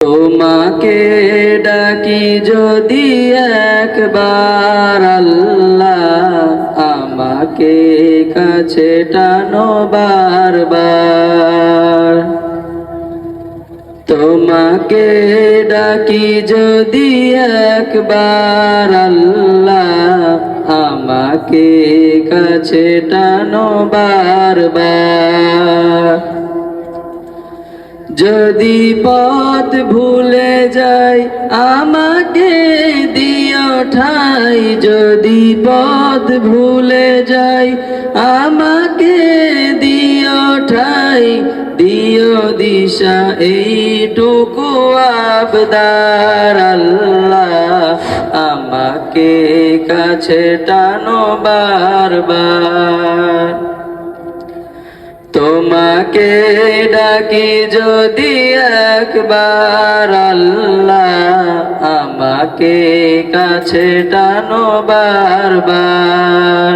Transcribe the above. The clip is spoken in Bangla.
তোমাকে ডাকি যদি একবার আল্লাহ, আমাকে কাছে টানো বারবার। তোমাকে ডাকি যদি একবার আল্লাহ, আমাকে কাছে টানো বারবার। যদি পথ ভুলে যাই আমাকে দিও ঠাই, যদি পথ ভুলে যাই আমাকে দিও ঠাই, দিও দিশা এইটুকু আবদার আল্লাহ, আমাকে কাছে টানো বারবার। তোমাকে ডাকি যদি একবার আল্লাহ, আমাকে কাছে টানো বারবার।